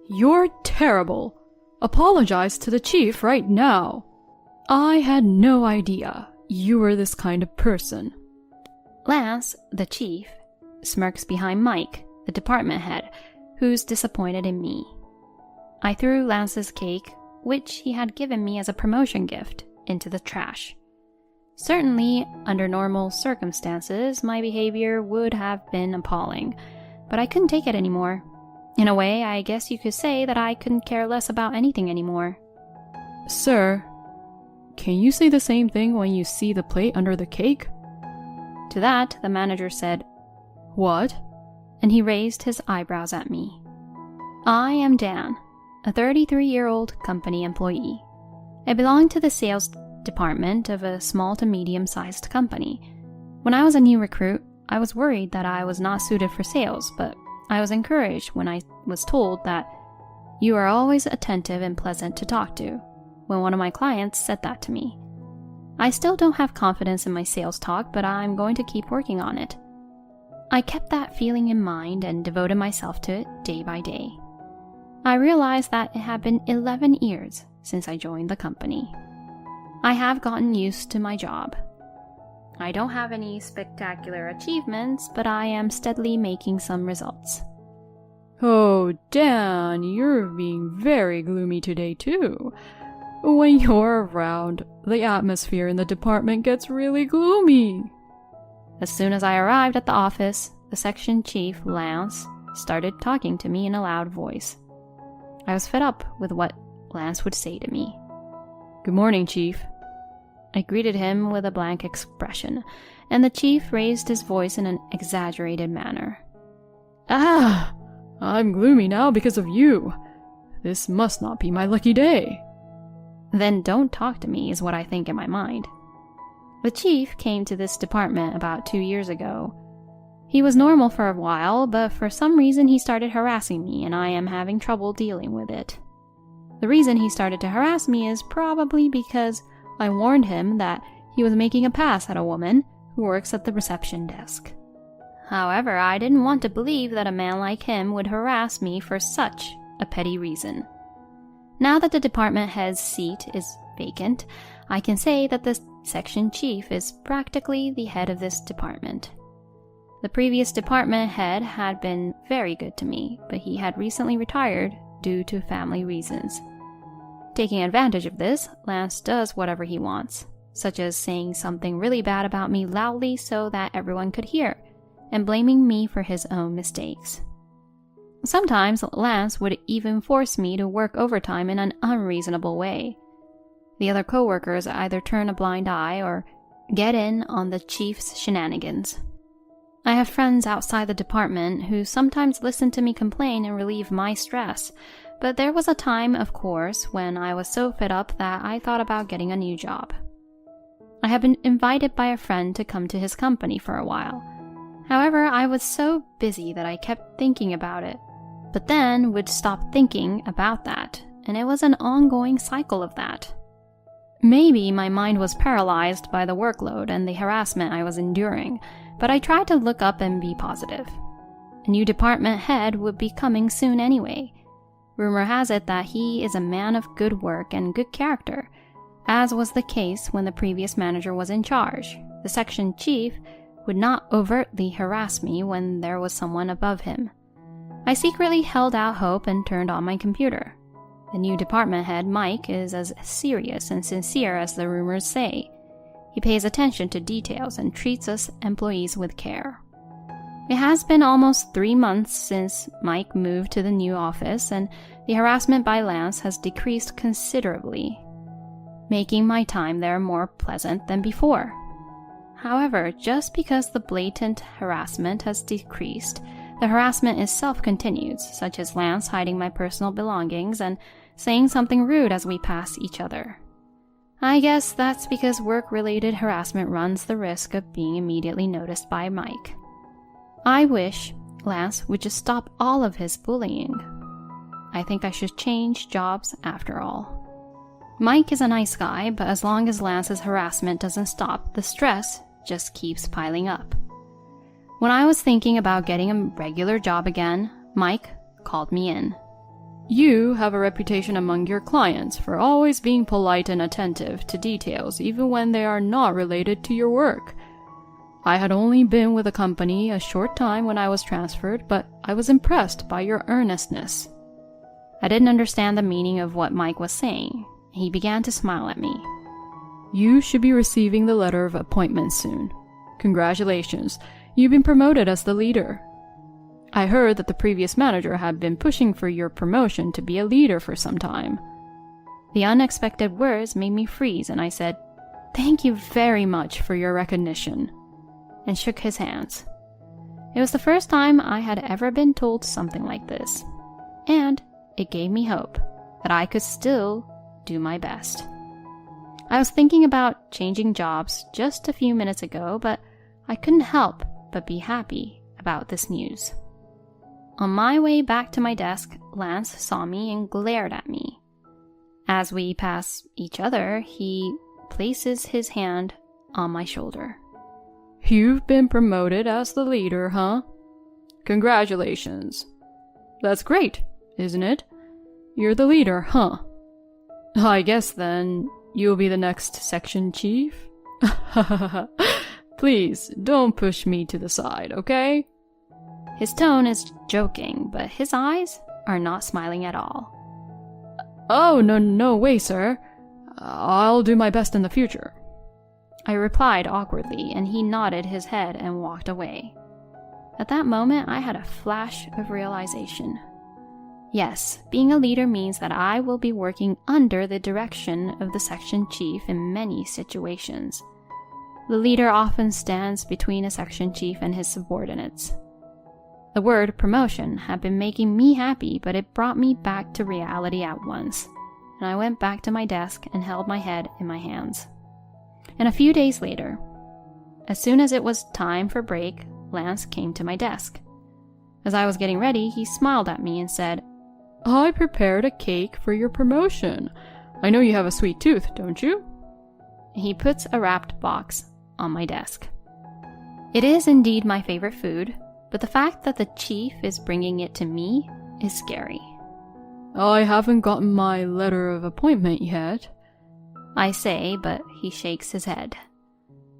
You're terrible. Apologize to the chief right now. I had no idea you were this kind of person. Lance, the chief, smirks behind Mike, the department head, who's disappointed in me. I threw Lance's cake, which he had given me as a promotion gift, into the trash. Certainly, under normal circumstances, my behavior would have been appalling, but I couldn't take it anymore. In a way, I guess you could say that I couldn't care less about anything anymore. Sir, can you say the same thing when you see the plate under the cake? To that, the manager said, What? And he raised his eyebrows at me. I am Dan, a 33-year-old company employee. I belong to the sales department of a small to medium-sized company. When I was a new recruit, I was worried that I was not suited for sales, but I was encouraged when I was told that you are always attentive and pleasant to talk to, when one of my clients said that to me. I still don't have confidence in my sales talk, but I'm going to keep working on it. I kept that feeling in mind and devoted myself to it day by day. I realized that it had been 11 years since I joined the company. I have gotten used to my job. I don't have any spectacular achievements, but I am steadily making some results. Oh, Dan, you're being very gloomy today too. When you're around, the atmosphere in the department gets really gloomy. As soon as I arrived at the office, the section chief, Lance, started talking to me in a loud voice. I was fed up with what Lance would say to me. Good morning, Chief. I greeted him with a blank expression, and the chief raised his voice in an exaggerated manner. Ah, I'm gloomy now because of you. This must not be my lucky day. Then don't talk to me is what I think in my mind. The chief came to this department about 2 years ago. He was normal for a while, but for some reason he started harassing me, and I am having trouble dealing with it. The reason he started to harass me is probably because I warned him that he was making a pass at a woman who works at the reception desk. However, I didn't want to believe that a man like him would harass me for such a petty reason. Now that the department head's seat is vacant, I can say that the section chief is practically the head of this department. The previous department head had been very good to me, but he had recently retired due to family reasons. Taking advantage of this, Lance does whatever he wants, such as saying something really bad about me loudly so that everyone could hear, and blaming me for his own mistakes. Sometimes Lance would even force me to work overtime in an unreasonable way. The other coworkers either turn a blind eye or get in on the chief's shenanigans. I have friends outside the department who sometimes listen to me complain and relieve my stress, but there was a time, of course, when I was so fed up that I thought about getting a new job. I had been invited by a friend to come to his company for a while. However, I was so busy that I kept thinking about it, but then would stop thinking about that, and it was an ongoing cycle of that. Maybe my mind was paralyzed by the workload and the harassment I was enduring, but I tried to look up and be positive. A new department head would be coming soon anyway. Rumor has it that he is a man of good work and good character, as was the case when the previous manager was in charge. The section chief would not overtly harass me when there was someone above him. I secretly held out hope and turned on my computer. The new department head, Mike, is as serious and sincere as the rumors say. He pays attention to details and treats us employees with care. It has been almost 3 months since Mike moved to the new office, and the harassment by Lance has decreased considerably, making my time there more pleasant than before. However, just because the blatant harassment has decreased, the harassment itself continues, such as Lance hiding my personal belongings and saying something rude as we pass each other. I guess that's because work-related harassment runs the risk of being immediately noticed by Mike. I wish Lance would just stop all of his bullying. I think I should change jobs after all. Mike is a nice guy, but as long as Lance's harassment doesn't stop, the stress just keeps piling up. When I was thinking about getting a regular job again, Mike called me in. You have a reputation among your clients for always being polite and attentive to details even when they are not related to your work. I had only been with the company a short time when I was transferred, but I was impressed by your earnestness." I didn't understand the meaning of what Mike was saying. He began to smile at me. "You should be receiving the letter of appointment soon. Congratulations, you've been promoted as the leader. I heard that the previous manager had been pushing for your promotion to be a leader for some time." The unexpected words made me freeze, and I said, "Thank you very much for your recognition," and shook his hands. It was the first time I had ever been told something like this, and it gave me hope that I could still do my best. I was thinking about changing jobs just a few minutes ago, but I couldn't help but be happy about this news. On my way back to my desk, Lance saw me and glared at me. As we pass each other, he places his hand on my shoulder. "You've been promoted as the leader, huh? Congratulations. That's great, isn't it? You're the leader, huh? I guess then you'll be the next section chief? Please, don't push me to the side, okay?" His tone is joking, but his eyes are not smiling at all. "Oh, no way, sir. I'll do my best in the future." I replied awkwardly, and he nodded his head and walked away. At that moment, I had a flash of realization. Yes, being a leader means that I will be working under the direction of the section chief in many situations. The leader often stands between a section chief and his subordinates. The word promotion had been making me happy, but it brought me back to reality at once, and I went back to my desk and held my head in my hands. And a few days later, as soon as it was time for break, Lance came to my desk. As I was getting ready, he smiled at me and said, "I prepared a cake for your promotion. I know you have a sweet tooth, don't you?" He puts a wrapped box on my desk. It is indeed my favorite food, but the fact that the chief is bringing it to me is scary. "I haven't gotten my letter of appointment yet," I say, but he shakes his head.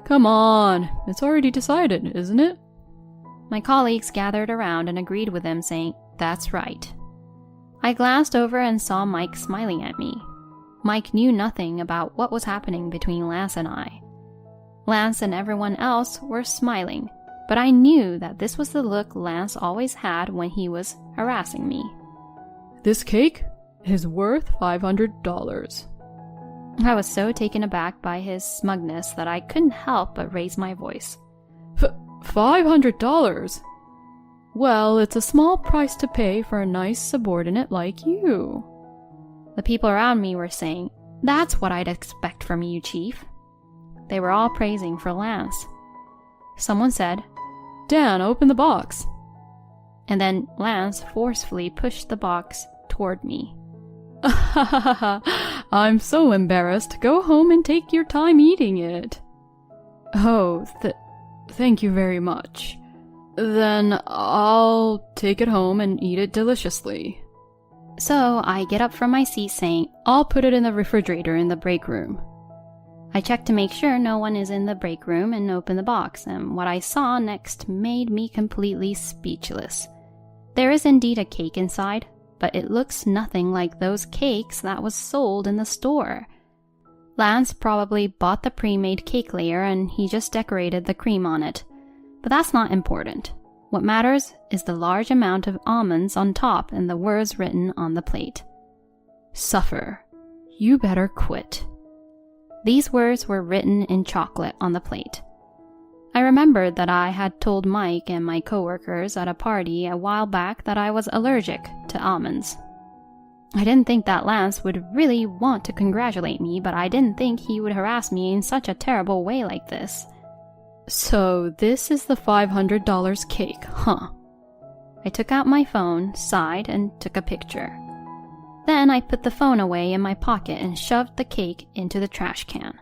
"Come on, it's already decided, isn't it?" My colleagues gathered around and agreed with him, saying, "That's right." I glanced over and saw Mike smiling at me. Mike knew nothing about what was happening between Lance and I. Lance and everyone else were smiling, but I knew that this was the look Lance always had when he was harassing me. "This cake is worth $500. I was so taken aback by his smugness that I couldn't help but raise my voice. $500? Well, it's a small price to pay for a nice subordinate like you." The people around me were saying, "That's what I'd expect from you, Chief." They were all praising for Lance. Someone said, "Dan, open the box." And then Lance forcefully pushed the box toward me. "I'm so embarrassed. Go home and take your time eating it." "Oh, thank you very much. Then I'll take it home and eat it deliciously." So I get up from my seat saying, "I'll put it in the refrigerator in the break room." I check to make sure no one is in the break room and open the box, and what I saw next made me completely speechless. There is indeed a cake inside, but it looks nothing like those cakes that was sold in the store. Lance probably bought the pre-made cake layer and he just decorated the cream on it. But that's not important. What matters is the large amount of almonds on top and the words written on the plate. "Suffer. You better quit." These words were written in chocolate on the plate. I remembered that I had told Mike and my coworkers at a party a while back that I was allergic to almonds. I didn't think that Lance would really want to congratulate me, but I didn't think he would harass me in such a terrible way like this. "So this is the $500 cake, huh?" I took out my phone, sighed, and took a picture. Then I put the phone away in my pocket and shoved the cake into the trash can,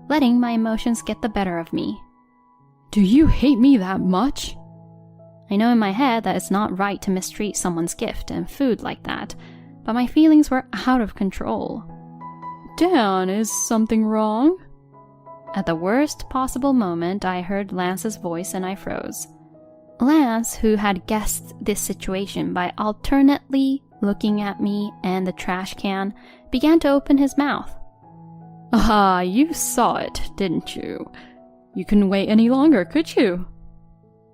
letting my emotions get the better of me. "Do you hate me that much?" I know in my head that it's not right to mistreat someone's gift and food like that, but my feelings were out of control. Dan, is something wrong? At the worst possible moment, I heard Lance's voice and I froze. Lance, who had guessed this situation by alternately looking at me and the trash can, began to open his mouth. Ah, you saw it, didn't you? You couldn't wait any longer, could you?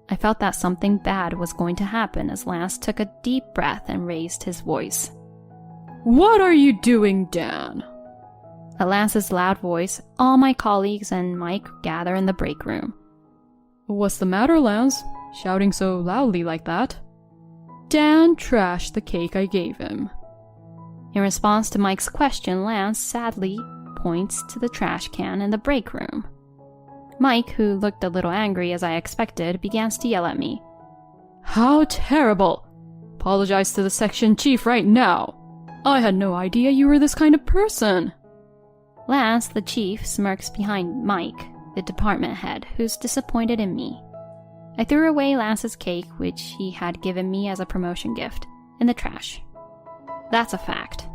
I felt that something bad was going to happen as Lance took a deep breath and raised his voice. What are you doing, Dan? At Lance's loud voice, all my colleagues and Mike gather in the break room. What's the matter, Lance? Shouting so loudly like that? Dan trashed the cake I gave him. In response to Mike's question, Lance sadly points to the trash can in the break room. Mike, who looked a little angry as I expected, begins to yell at me. How terrible! Apologize to the section chief right now. I had no idea you were this kind of person. Lance, the chief, smirks behind Mike, the department head, who's disappointed in me. I threw away Lance's cake, which he had given me as a promotion gift, in the trash. That's a fact.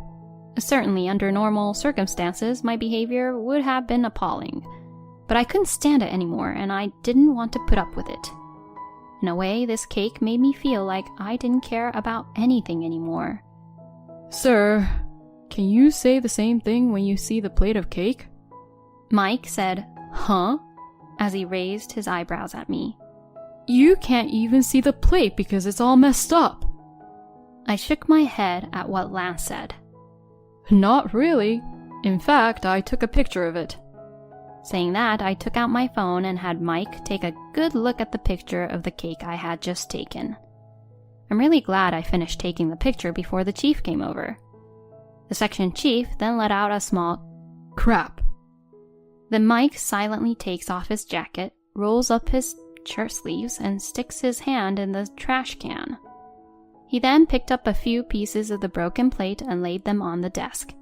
Certainly, under normal circumstances, my behavior would have been appalling. But I couldn't stand it anymore, and I didn't want to put up with it. In a way, this cake made me feel like I didn't care about anything anymore. Sir, can you say the same thing when you see the plate of cake? Mike said, huh? As he raised his eyebrows at me. You can't even see the plate because it's all messed up. I shook my head at what Lance said. Not really. In fact, I took a picture of it. Saying that, I took out my phone and had Mike take a good look at the picture of the cake I had just taken. I'm really glad I finished taking the picture before the chief came over. The section chief then let out a small crap. Then Mike silently takes off his jacket, rolls up his shirt sleeves, and sticks his hand in the trash can. He then picked up a few pieces of the broken plate and laid them on the desk.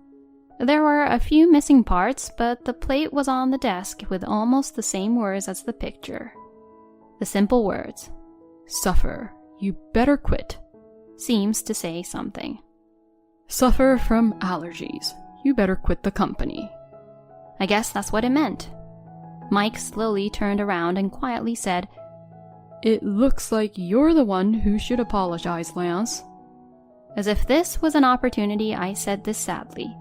There were a few missing parts, but the plate was on the desk with almost the same words as the picture. The simple words, "Suffer, you better quit," seems to say something. Suffer from allergies, you better quit the company. I guess that's what it meant. Mike slowly turned around and quietly said, It looks like you're the one who should apologize, Lance. As if this was an opportunity, I said this sadly.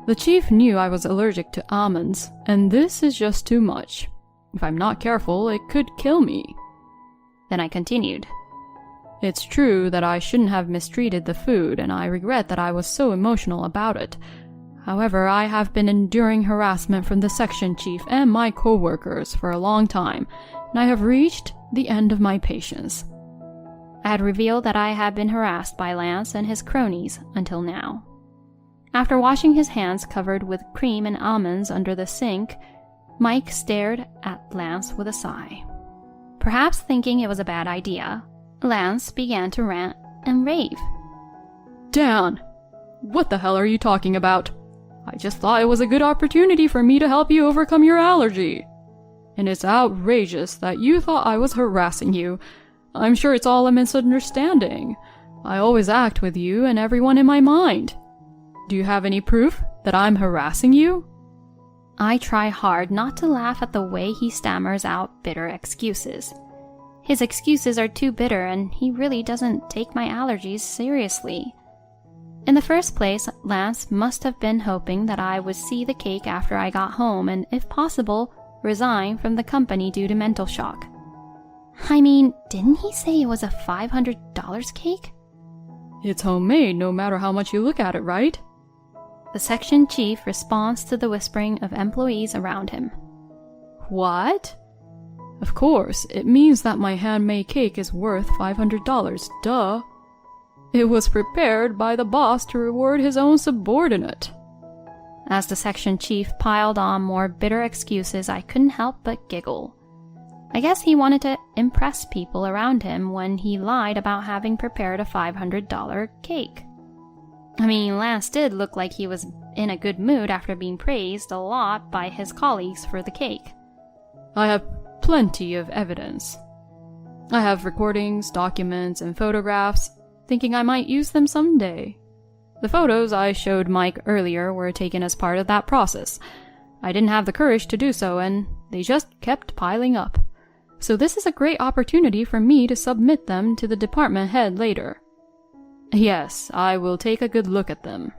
The chief knew I was allergic to almonds, and this is just too much. If I'm not careful, it could kill me. Then I continued. It's true that I shouldn't have mistreated the food, and I regret that I was so emotional about it. However, I have been enduring harassment from the section chief and my co-workers for a long time, and I have reached the end of my patience. I had revealed that I had been harassed by Lance and his cronies until now. After washing his hands covered with cream and almonds under the sink, Mike stared at Lance with a sigh. Perhaps thinking it was a bad idea, Lance began to rant and rave. Dan, what the hell are you talking about? I just thought it was a good opportunity for me to help you overcome your allergy. And it's outrageous that you thought I was harassing you. I'm sure it's all a misunderstanding. I always act with you and everyone in my mind. Do you have any proof that I'm harassing you? I try hard not to laugh at the way he stammers out bitter excuses. His excuses are too bitter, and he really doesn't take my allergies seriously. In the first place, Lance must have been hoping that I would see the cake after I got home and, if possible, resign from the company due to mental shock. I mean, didn't he say it was a $500 cake? It's homemade no matter how much you look at it, right? The section chief responds to the whispering of employees around him. What? Of course, it means that my handmade cake is worth $500, duh. It was prepared by the boss to reward his own subordinate. As the section chief piled on more bitter excuses, I couldn't help but giggle. I guess he wanted to impress people around him when he lied about having prepared a $500 cake. I mean, Lance did look like he was in a good mood after being praised a lot by his colleagues for the cake. I have plenty of evidence. I have recordings, documents, and photographs, thinking I might use them someday. The photos I showed Mike earlier were taken as part of that process. I didn't have the courage to do so, and they just kept piling up. So this is a great opportunity for me to submit them to the department head later. Yes, I will take a good look at them.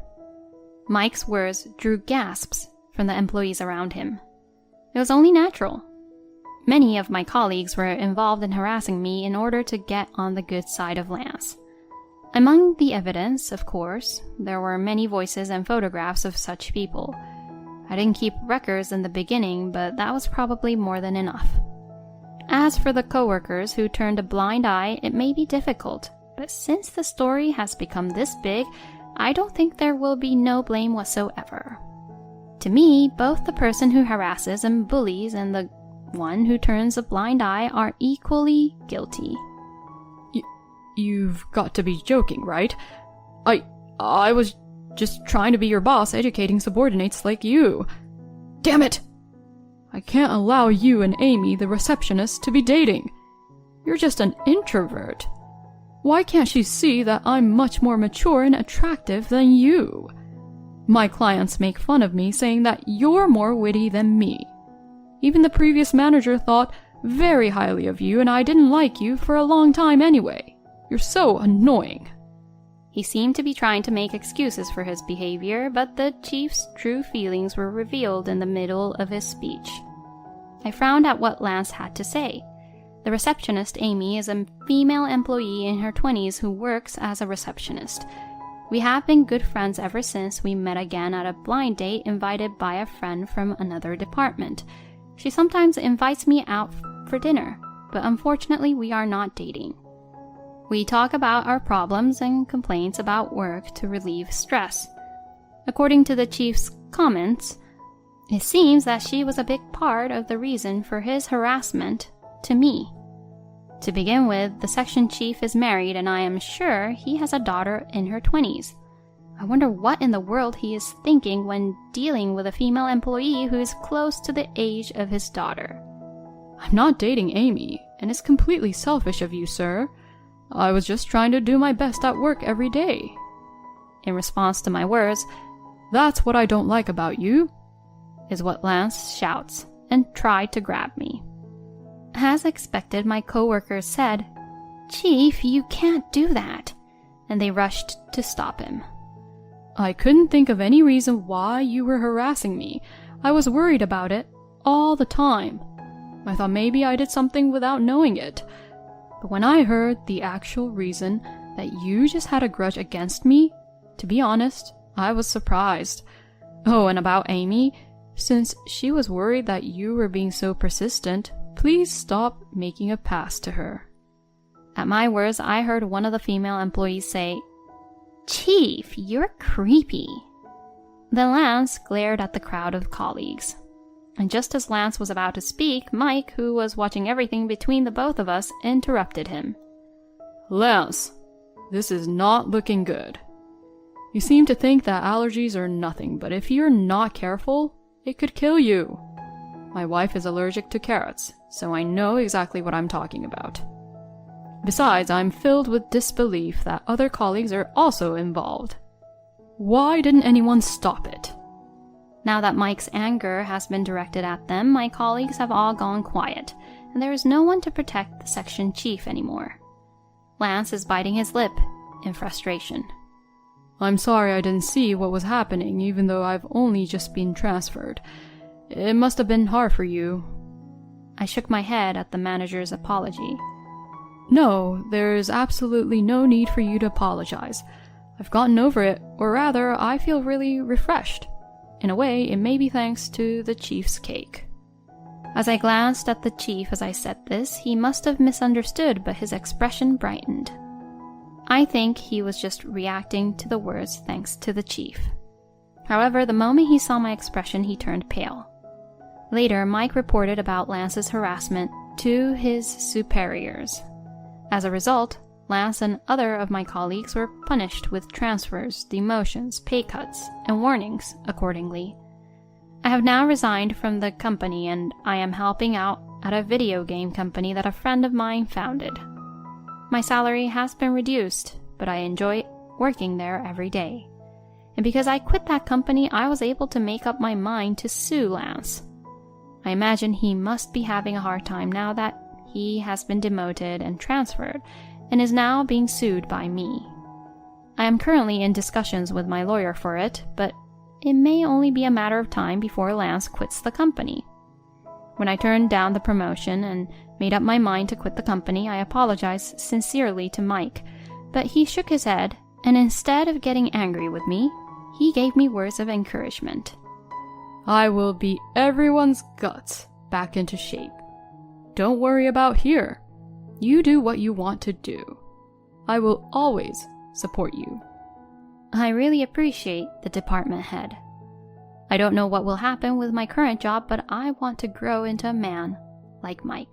Mike's words drew gasps from the employees around him. It was only natural. Many of my colleagues were involved in harassing me in order to get on the good side of Lance. Among the evidence, of course, there were many voices and photographs of such people. I didn't keep records in the beginning, but that was probably more than enough. As for the coworkers who turned a blind eye, it may be difficult, but since the story has become this big, I don't think there will be no blame whatsoever. To me, both the person who harasses and bullies and the one who turns a blind eye are equally guilty. You've got to be joking, right? I was just trying to be your boss, educating subordinates like you. Damn it! I can't allow you and Amy, the receptionist, to be dating. You're just an introvert. Why can't she see that I'm much more mature and attractive than you? My clients make fun of me, saying that you're more witty than me. Even the previous manager thought very highly of you, and I didn't like you for a long time anyway. You're so annoying. He seemed to be trying to make excuses for his behavior, but the chief's true feelings were revealed in the middle of his speech. I frowned at what Lance had to say. The receptionist, Amy, is a female employee in her 20s who works as a receptionist. We have been good friends ever since we met again at a blind date invited by a friend from another department. She sometimes invites me out for dinner, but unfortunately we are not dating. We talk about our problems and complaints about work to relieve stress. According to the chief's comments, it seems that she was a big part of the reason for his harassment to me. To begin with, the section chief is married and I am sure he has a daughter in her 20s. I wonder what in the world he is thinking when dealing with a female employee who is close to the age of his daughter. I'm not dating Amy, and it's completely selfish of you, sir. I was just trying to do my best at work every day. In response to my words, "That's what I don't like about you," is what Lance shouts, and tried to grab me. As expected, my coworkers said, "Chief, you can't do that," and they rushed to stop him. I couldn't think of any reason why you were harassing me. I was worried about it all the time. I thought maybe I did something without knowing it. But when I heard the actual reason that you just had a grudge against me, to be honest, I was surprised. Oh, and about Amy, since she was worried that you were being so persistent, please stop making a pass to her. At my words, I heard one of the female employees say, "Chief, you're creepy." Then Lance glared at the crowd of colleagues. And just as Lance was about to speak, Mike, who was watching everything between the both of us, interrupted him. "Lance, this is not looking good. You seem to think that allergies are nothing, but if you're not careful, it could kill you. My wife is allergic to carrots, so I know exactly what I'm talking about. Besides, I'm filled with disbelief that other colleagues are also involved. Why didn't anyone stop it?" Now that Mike's anger has been directed at them, my colleagues have all gone quiet, and there is no one to protect the section chief anymore. Lance is biting his lip in frustration. "I'm sorry I didn't see what was happening, even though I've only just been transferred. It must have been hard for you." I shook my head at the manager's apology. "No, there's absolutely no need for you to apologize. I've gotten over it, or rather, I feel really refreshed. In a way, it may be thanks to the chief's cake." As I glanced at the chief as I said this, he must have misunderstood, but his expression brightened. I think he was just reacting to the words thanks to the chief. However, the moment he saw my expression, he turned pale. Later, Mike reported about Lance's harassment to his superiors. As a result, Lance and other of my colleagues were punished with transfers, demotions, pay cuts, and warnings accordingly. I have now resigned from the company and I am helping out at a video game company that a friend of mine founded. My salary has been reduced, but I enjoy working there every day. And because I quit that company, I was able to make up my mind to sue Lance. I imagine he must be having a hard time now that he has been demoted and transferred, and is now being sued by me. I am currently in discussions with my lawyer for it, but it may only be a matter of time before Lance quits the company. When I turned down the promotion and made up my mind to quit the company, I apologized sincerely to Mike, but he shook his head, and instead of getting angry with me, he gave me words of encouragement. I will beat everyone's guts back into shape. Don't worry about here. You do what you want to do. I will always support you. I really appreciate the department head. I don't know what will happen with my current job, but I want to grow into a man like Mike.